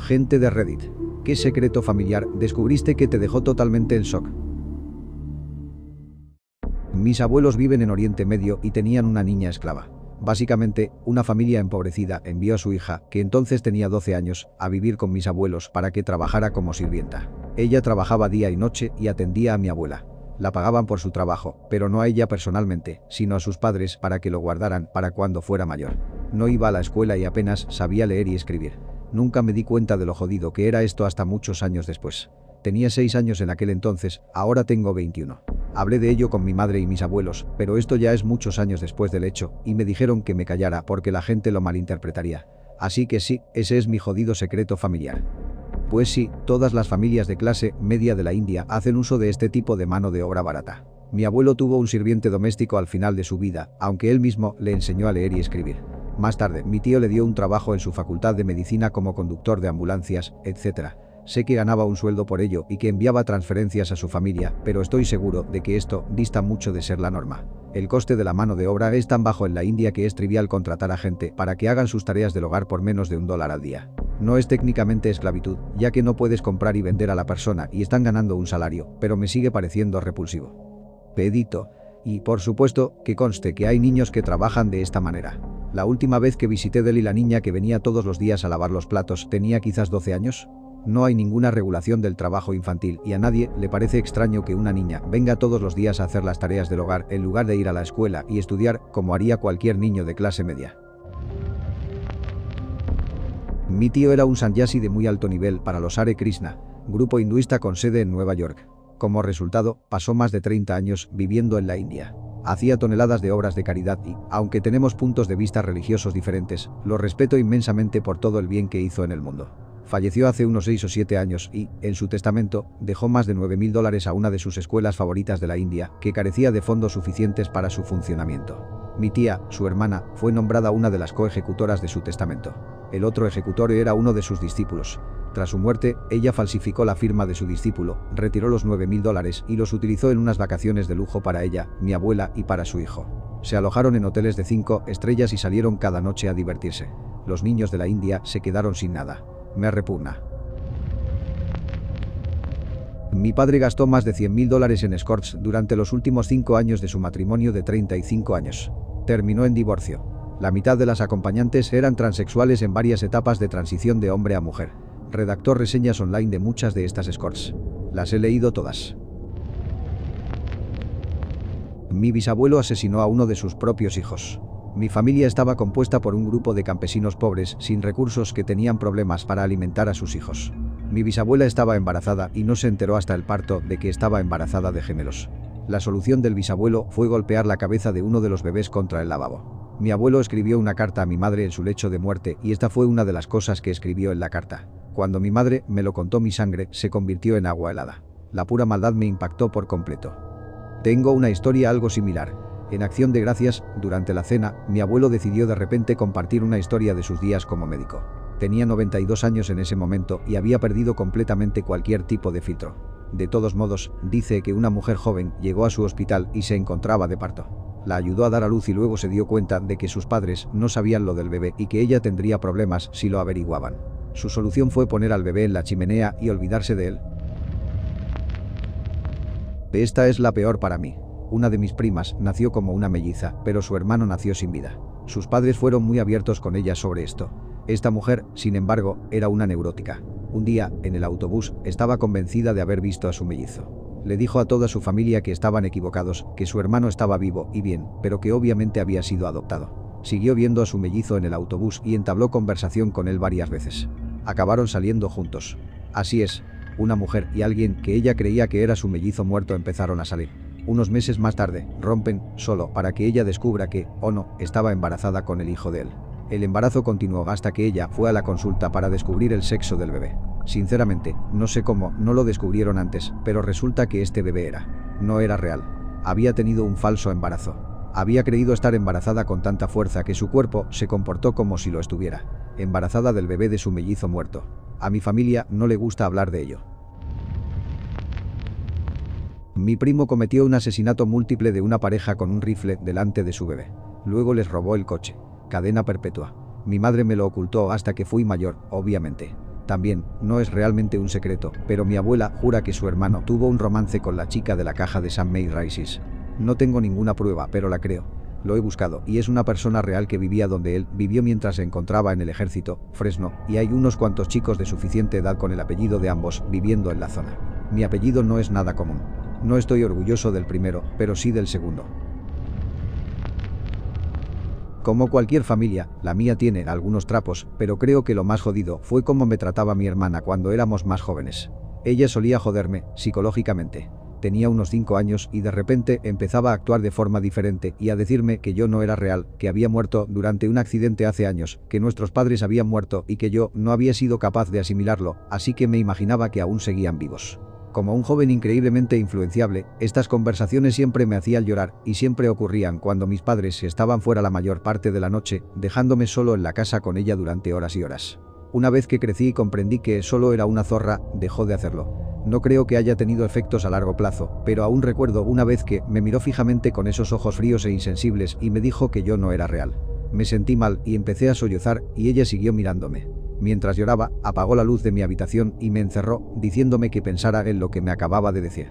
Gente de Reddit. ¿Qué secreto familiar descubriste que te dejó totalmente en shock? Mis abuelos viven en Oriente Medio y tenían una niña esclava. Básicamente, una familia empobrecida envió a su hija, que entonces tenía 12 años, a vivir con mis abuelos para que trabajara como sirvienta. Ella trabajaba día y noche y atendía a mi abuela. La pagaban por su trabajo, pero no a ella personalmente, sino a sus padres para que lo guardaran para cuando fuera mayor. No iba a la escuela y apenas sabía leer y escribir. Nunca me di cuenta de lo jodido que era esto hasta muchos años después. Tenía 6 años en aquel entonces, ahora tengo 21. Hablé de ello con mi madre y mis abuelos, pero esto ya es muchos años después del hecho, y me dijeron que me callara porque la gente lo malinterpretaría. Así que sí, ese es mi jodido secreto familiar. Pues sí, todas las familias de clase media de la India hacen uso de este tipo de mano de obra barata. Mi abuelo tuvo un sirviente doméstico al final de su vida, aunque él mismo le enseñó a leer y escribir. Más tarde, mi tío le dio un trabajo en su facultad de medicina como conductor de ambulancias, etc. Sé que ganaba un sueldo por ello y que enviaba transferencias a su familia, pero estoy seguro de que esto dista mucho de ser la norma. El coste de la mano de obra es tan bajo en la India que es trivial contratar a gente para que hagan sus tareas del hogar por menos de $1 al día. No es técnicamente esclavitud, ya que no puedes comprar y vender a la persona y están ganando un salario, pero me sigue pareciendo repulsivo. Pedito. Y, por supuesto, que conste que hay niños que trabajan de esta manera. La última vez que visité Delhi, la niña que venía todos los días a lavar los platos tenía quizás 12 años. No hay ninguna regulación del trabajo infantil y a nadie le parece extraño que una niña venga todos los días a hacer las tareas del hogar en lugar de ir a la escuela y estudiar como haría cualquier niño de clase media. Mi tío era un sanyasi de muy alto nivel para los Hare Krishna, grupo hinduista con sede en Nueva York. Como resultado, pasó más de 30 años viviendo en la India. Hacía toneladas de obras de caridad y, aunque tenemos puntos de vista religiosos diferentes, lo respeto inmensamente por todo el bien que hizo en el mundo. Falleció hace unos 6 o 7 años y, en su testamento, dejó más de $9.000 a una de sus escuelas favoritas de la India, que carecía de fondos suficientes para su funcionamiento. Mi tía, su hermana, fue nombrada una de las coejecutoras de su testamento. El otro ejecutor era uno de sus discípulos. Tras su muerte, ella falsificó la firma de su discípulo, retiró los $9.000 y los utilizó en unas vacaciones de lujo para ella, mi abuela y para su hijo. Se alojaron en hoteles de 5 estrellas y salieron cada noche a divertirse. Los niños de la India se quedaron sin nada. Me repugna. Mi padre gastó más de $100.000 en escorts durante los últimos 5 años de su matrimonio de 35 años. Terminó en divorcio. La mitad de las acompañantes eran transexuales en varias etapas de transición de hombre a mujer. Redactó reseñas online de muchas de estas escorts. Las he leído todas. Mi bisabuelo asesinó a uno de sus propios hijos. Mi familia estaba compuesta por un grupo de campesinos pobres sin recursos que tenían problemas para alimentar a sus hijos. Mi bisabuela estaba embarazada y no se enteró hasta el parto de que estaba embarazada de gemelos. La solución del bisabuelo fue golpear la cabeza de uno de los bebés contra el lavabo. Mi abuelo escribió una carta a mi madre en su lecho de muerte y esta fue una de las cosas que escribió en la carta. Cuando mi madre me lo contó, mi sangre se convirtió en agua helada. La pura maldad me impactó por completo. Tengo una historia algo similar. En Acción de Gracias, durante la cena, mi abuelo decidió de repente compartir una historia de sus días como médico. Tenía 92 años en ese momento y había perdido completamente cualquier tipo de filtro. De todos modos, dice que una mujer joven llegó a su hospital y se encontraba de parto. La ayudó a dar a luz y luego se dio cuenta de que sus padres no sabían lo del bebé y que ella tendría problemas si lo averiguaban. Su solución fue poner al bebé en la chimenea y olvidarse de él. Esta es la peor para mí. Una de mis primas nació como una melliza, pero su hermano nació sin vida. Sus padres fueron muy abiertos con ella sobre esto. Esta mujer, sin embargo, era una neurótica. Un día, en el autobús, estaba convencida de haber visto a su mellizo. Le dijo a toda su familia que estaban equivocados, que su hermano estaba vivo y bien, pero que obviamente había sido adoptado. Siguió viendo a su mellizo en el autobús y entabló conversación con él varias veces. Acabaron saliendo juntos. Así es, una mujer y alguien que ella creía que era su mellizo muerto empezaron a salir. Unos meses más tarde, rompen, solo para que ella descubra que, o no, estaba embarazada con el hijo de él. El embarazo continuó hasta que ella fue a la consulta para descubrir el sexo del bebé. Sinceramente, no sé cómo no lo descubrieron antes, pero resulta que este bebé no era real. Había tenido un falso embarazo. Había creído estar embarazada con tanta fuerza que su cuerpo se comportó como si lo estuviera. Embarazada del bebé de su mellizo muerto. A mi familia no le gusta hablar de ello. Mi primo cometió un asesinato múltiple de una pareja con un rifle delante de su bebé. Luego les robó el coche. Cadena perpetua. Mi madre me lo ocultó hasta que fui mayor, obviamente. También, no es realmente un secreto, pero mi abuela jura que su hermano tuvo un romance con la chica de la caja de St. May Rises. No tengo ninguna prueba, pero la creo. Lo he buscado, y es una persona real que vivía donde él vivió mientras se encontraba en el ejército, Fresno, y hay unos cuantos chicos de suficiente edad con el apellido de ambos viviendo en la zona. Mi apellido no es nada común. No estoy orgulloso del primero, pero sí del segundo. Como cualquier familia, la mía tiene algunos trapos, pero creo que lo más jodido fue cómo me trataba mi hermana cuando éramos más jóvenes. Ella solía joderme, psicológicamente. Tenía unos 5 años y de repente empezaba a actuar de forma diferente y a decirme que yo no era real, que había muerto durante un accidente hace años, que nuestros padres habían muerto y que yo no había sido capaz de asimilarlo, así que me imaginaba que aún seguían vivos. Como un joven increíblemente influenciable, estas conversaciones siempre me hacían llorar y siempre ocurrían cuando mis padres estaban fuera la mayor parte de la noche, dejándome solo en la casa con ella durante horas y horas. Una vez que crecí y comprendí que solo era una zorra, dejó de hacerlo. No creo que haya tenido efectos a largo plazo, pero aún recuerdo una vez que me miró fijamente con esos ojos fríos e insensibles y me dijo que yo no era real. Me sentí mal y empecé a sollozar y ella siguió mirándome. Mientras lloraba, apagó la luz de mi habitación y me encerró, diciéndome que pensara en lo que me acababa de decir.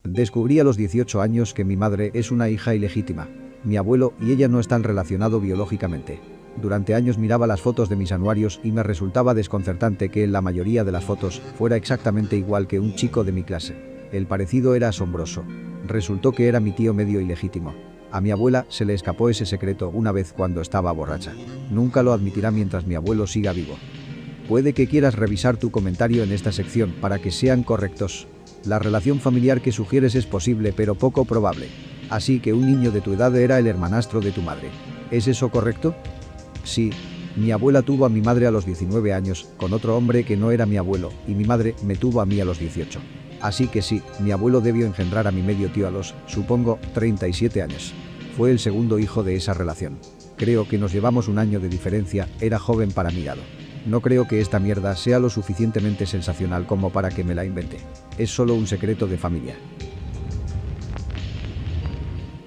Descubrí a los 18 años que mi madre es una hija ilegítima. Mi abuelo y ella no están relacionados biológicamente. Durante años miraba las fotos de mis anuarios y me resultaba desconcertante que en la mayoría de las fotos fuera exactamente igual que un chico de mi clase. El parecido era asombroso. Resultó que era mi tío medio ilegítimo. A mi abuela se le escapó ese secreto una vez cuando estaba borracha. Nunca lo admitirá mientras mi abuelo siga vivo. Puede que quieras revisar tu comentario en esta sección para que sean correctos. La relación familiar que sugieres es posible pero poco probable. Así que un niño de tu edad era el hermanastro de tu madre. ¿Es eso correcto? Sí. Mi abuela tuvo a mi madre a los 19 años, con otro hombre que no era mi abuelo, y mi madre me tuvo a mí a los 18. Así que sí, mi abuelo debió engendrar a mi medio tío a los, supongo, 37 años. Fue el segundo hijo de esa relación. Creo que nos llevamos un año de diferencia, era joven para mi lado. No creo que esta mierda sea lo suficientemente sensacional como para que me la invente. Es solo un secreto de familia.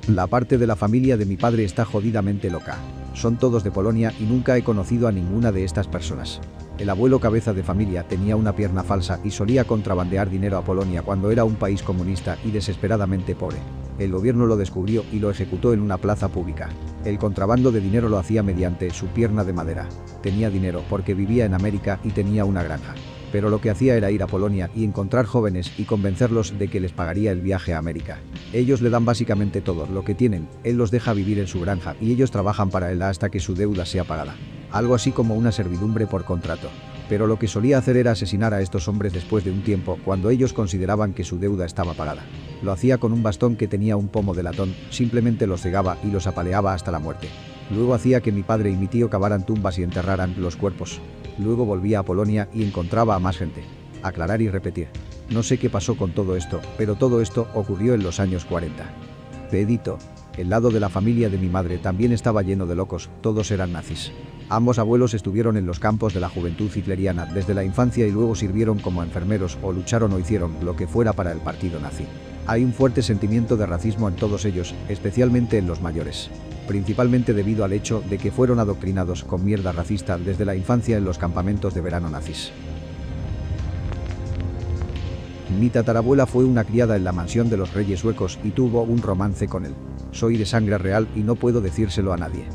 La parte de la familia de mi padre está jodidamente loca. Son todos de Polonia y nunca he conocido a ninguna de estas personas. El abuelo cabeza de familia tenía una pierna falsa y solía contrabandear dinero a Polonia cuando era un país comunista y desesperadamente pobre. El gobierno lo descubrió y lo ejecutó en una plaza pública. El contrabando de dinero lo hacía mediante su pierna de madera. Tenía dinero porque vivía en América y tenía una granja. Pero lo que hacía era ir a Polonia y encontrar jóvenes y convencerlos de que les pagaría el viaje a América. Ellos le dan básicamente todo lo que tienen, él los deja vivir en su granja y ellos trabajan para él hasta que su deuda sea pagada. Algo así como una servidumbre por contrato. Pero lo que solía hacer era asesinar a estos hombres después de un tiempo, cuando ellos consideraban que su deuda estaba pagada. Lo hacía con un bastón que tenía un pomo de latón, simplemente los cegaba y los apaleaba hasta la muerte. Luego hacía que mi padre y mi tío cavaran tumbas y enterraran los cuerpos. Luego volvía a Polonia y encontraba a más gente. Aclarar y repetir. No sé qué pasó con todo esto, pero todo esto ocurrió en los años 40. Pedito. El lado de la familia de mi madre también estaba lleno de locos, todos eran nazis. Ambos abuelos estuvieron en los campos de la juventud hitleriana desde la infancia y luego sirvieron como enfermeros o lucharon o hicieron lo que fuera para el partido nazi. Hay un fuerte sentimiento de racismo en todos ellos, especialmente en los mayores. Principalmente debido al hecho de que fueron adoctrinados con mierda racista desde la infancia en los campamentos de verano nazis. Mi tatarabuela fue una criada en la mansión de los reyes suecos y tuvo un romance con él. Soy de sangre real y no puedo decírselo a nadie.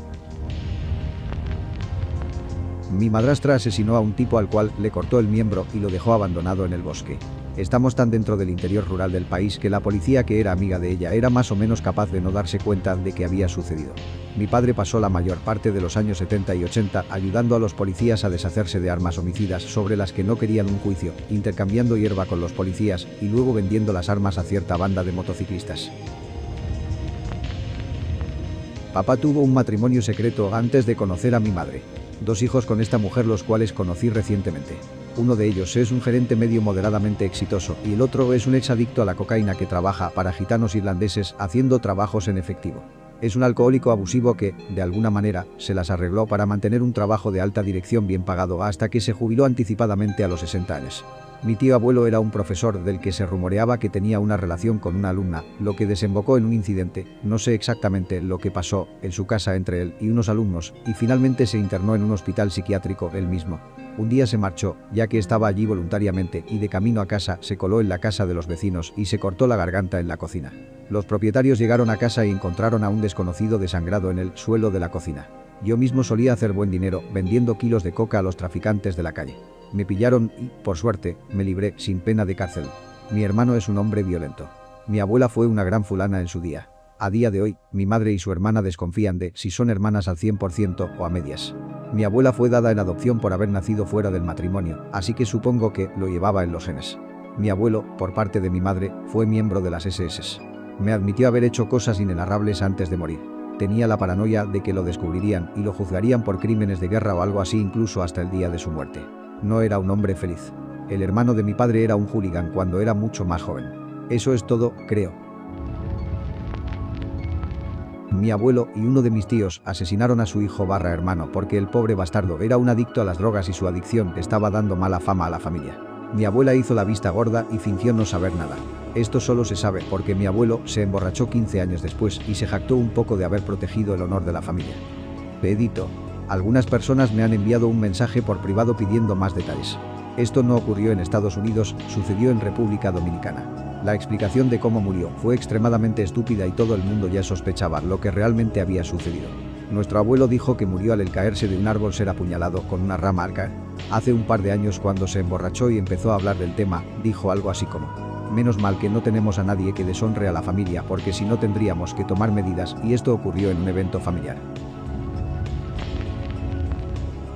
Mi madrastra asesinó a un tipo al cual le cortó el miembro y lo dejó abandonado en el bosque. Estamos tan dentro del interior rural del país que la policía que era amiga de ella era más o menos capaz de no darse cuenta de que había sucedido. Mi padre pasó la mayor parte de los años 70 y 80 ayudando a los policías a deshacerse de armas homicidas sobre las que no querían un juicio, intercambiando hierba con los policías y luego vendiendo las armas a cierta banda de motociclistas. Papá tuvo un matrimonio secreto antes de conocer a mi madre. 2 hijos con esta mujer los cuales conocí recientemente. Uno de ellos es un gerente medio moderadamente exitoso y el otro es un ex adicto a la cocaína que trabaja para gitanos irlandeses haciendo trabajos en efectivo. Es un alcohólico abusivo que, de alguna manera, se las arregló para mantener un trabajo de alta dirección bien pagado hasta que se jubiló anticipadamente a los 60 años. Mi tío abuelo era un profesor del que se rumoreaba que tenía una relación con una alumna, lo que desembocó en un incidente, no sé exactamente lo que pasó en su casa entre él y unos alumnos, y finalmente se internó en un hospital psiquiátrico él mismo. Un día se marchó, ya que estaba allí voluntariamente, y de camino a casa se coló en la casa de los vecinos y se cortó la garganta en la cocina. Los propietarios llegaron a casa y encontraron a un desconocido desangrado en el suelo de la cocina. Yo mismo solía hacer buen dinero vendiendo kilos de coca a los traficantes de la calle. Me pillaron y, por suerte, me libré sin pena de cárcel. Mi hermano es un hombre violento. Mi abuela fue una gran fulana en su día. A día de hoy, mi madre y su hermana desconfían de si son hermanas al 100% o a medias. Mi abuela fue dada en adopción por haber nacido fuera del matrimonio, así que supongo que lo llevaba en los genes. Mi abuelo, por parte de mi madre, fue miembro de las SS. Me admitió haber hecho cosas inenarrables antes de morir. Tenía la paranoia de que lo descubrirían y lo juzgarían por crímenes de guerra o algo así incluso hasta el día de su muerte. No era un hombre feliz. El hermano de mi padre era un hooligan cuando era mucho más joven. Eso es todo, creo. Mi abuelo y uno de mis tíos asesinaron a su hijo/hermano porque el pobre bastardo era un adicto a las drogas y su adicción estaba dando mala fama a la familia. Mi abuela hizo la vista gorda y fingió no saber nada. Esto solo se sabe porque mi abuelo se emborrachó 15 años después y se jactó un poco de haber protegido el honor de la familia. Pedito. Algunas personas me han enviado un mensaje por privado pidiendo más detalles. Esto no ocurrió en Estados Unidos, sucedió en República Dominicana. La explicación de cómo murió fue extremadamente estúpida y todo el mundo ya sospechaba lo que realmente había sucedido. Nuestro abuelo dijo que murió al caerse de un árbol ser apuñalado con una rama al caer. Hace un par de años cuando se emborrachó y empezó a hablar del tema, dijo algo así como: menos mal que no tenemos a nadie que deshonre a la familia porque si no tendríamos que tomar medidas y esto ocurrió en un evento familiar.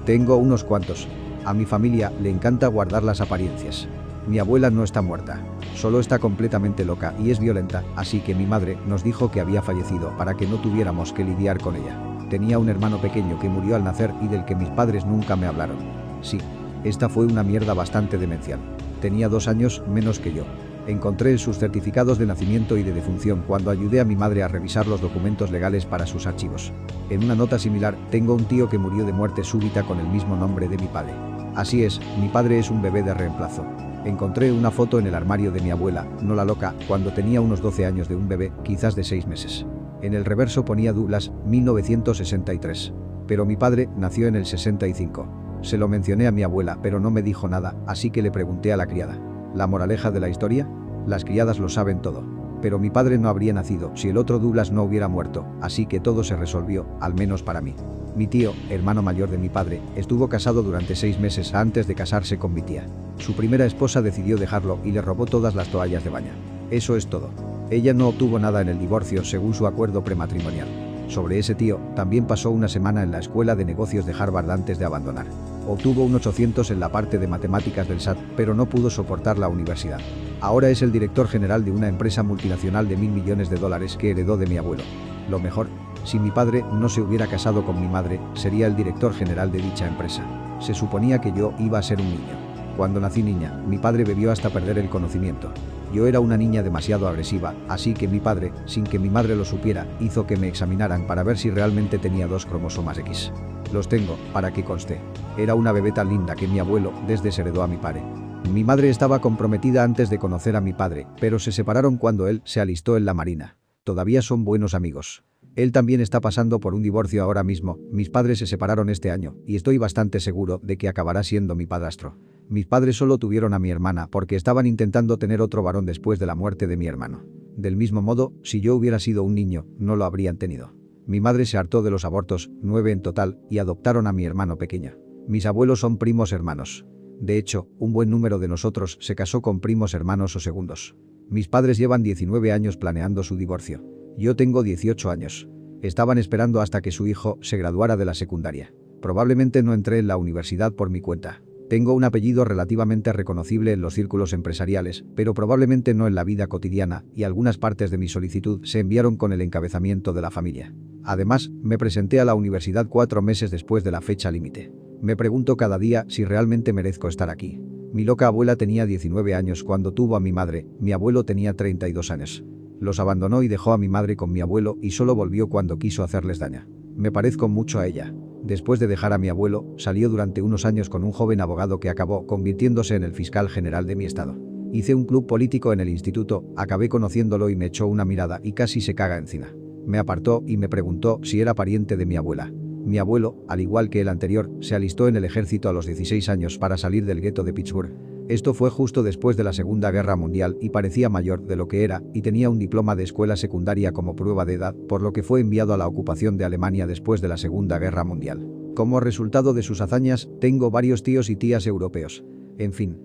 Tengo unos cuantos. A mi familia le encanta guardar las apariencias. Mi abuela no está muerta, solo está completamente loca y es violenta, así que mi madre nos dijo que había fallecido para que no tuviéramos que lidiar con ella. Tenía un hermano pequeño que murió al nacer y del que mis padres nunca me hablaron. Sí, esta fue una mierda bastante demencial. Tenía 2 años menos que yo. Encontré sus certificados de nacimiento y de defunción cuando ayudé a mi madre a revisar los documentos legales para sus archivos. En una nota similar, tengo un tío que murió de muerte súbita con el mismo nombre de mi padre. Así es, mi padre es un bebé de reemplazo. Encontré una foto en el armario de mi abuela, no la loca, cuando tenía unos 12 años de un bebé, quizás de 6 meses. En el reverso ponía Douglas, 1963. Pero mi padre nació en el 65. Se lo mencioné a mi abuela, pero no me dijo nada, así que le pregunté a la criada. ¿La moraleja de la historia? Las criadas lo saben todo. Pero mi padre no habría nacido si el otro Douglas no hubiera muerto, así que todo se resolvió, al menos para mí. Mi tío, hermano mayor de mi padre, estuvo casado durante 6 meses antes de casarse con mi tía. Su primera esposa decidió dejarlo y le robó todas las toallas de baño. Eso es todo. Ella no obtuvo nada en el divorcio según su acuerdo prematrimonial. Sobre ese tío, también pasó una semana en la escuela de negocios de Harvard antes de abandonar. Obtuvo un 800 en la parte de matemáticas del SAT, pero no pudo soportar la universidad. Ahora es el director general de una empresa multinacional de $1.000 millones que heredó de mi abuelo. Lo mejor, si mi padre no se hubiera casado con mi madre, sería el director general de dicha empresa. Se suponía que yo iba a ser un niño. Cuando nací niña, mi padre bebió hasta perder el conocimiento. Yo era una niña demasiado agresiva, así que mi padre, sin que mi madre lo supiera, hizo que me examinaran para ver si realmente tenía 2 cromosomas X. Los tengo, para que conste. Era una bebé tan linda que mi abuelo desheredó a mi padre. Mi madre estaba comprometida antes de conocer a mi padre, pero se separaron cuando él se alistó en la marina. Todavía son buenos amigos. Él también está pasando por un divorcio ahora mismo. Mis padres se separaron este año, y estoy bastante seguro de que acabará siendo mi padrastro. Mis padres solo tuvieron a mi hermana porque estaban intentando tener otro varón después de la muerte de mi hermano. Del mismo modo, si yo hubiera sido un niño, no lo habrían tenido. Mi madre se hartó de los abortos, 9 en total, y adoptaron a mi hermano pequeño. Mis abuelos son primos hermanos. De hecho, un buen número de nosotros se casó con primos hermanos o segundos. Mis padres llevan 19 años planeando su divorcio. Yo tengo 18 años. Estaban esperando hasta que su hijo se graduara de la secundaria. Probablemente no entré en la universidad por mi cuenta. Tengo un apellido relativamente reconocible en los círculos empresariales, pero probablemente no en la vida cotidiana, y algunas partes de mi solicitud se enviaron con el encabezamiento de la familia. Además, me presenté a la universidad 4 meses después de la fecha límite. Me pregunto cada día si realmente merezco estar aquí. Mi loca abuela tenía 19 años cuando tuvo a mi madre, mi abuelo tenía 32 años. Los abandonó y dejó a mi madre con mi abuelo y solo volvió cuando quiso hacerles daño. Me parezco mucho a ella. Después de dejar a mi abuelo, salió durante unos años con un joven abogado que acabó convirtiéndose en el fiscal general de mi estado. Hice un club político en el instituto, acabé conociéndolo y me echó una mirada y casi se caga encima. Me apartó y me preguntó si era pariente de mi abuela. Mi abuelo, al igual que el anterior, se alistó en el ejército a los 16 años para salir del gueto de Pittsburgh. Esto fue justo después de la Segunda Guerra Mundial y parecía mayor de lo que era y tenía un diploma de escuela secundaria como prueba de edad, por lo que fue enviado a la ocupación de Alemania después de la Segunda Guerra Mundial. Como resultado de sus hazañas, tengo varios tíos y tías europeos. En fin.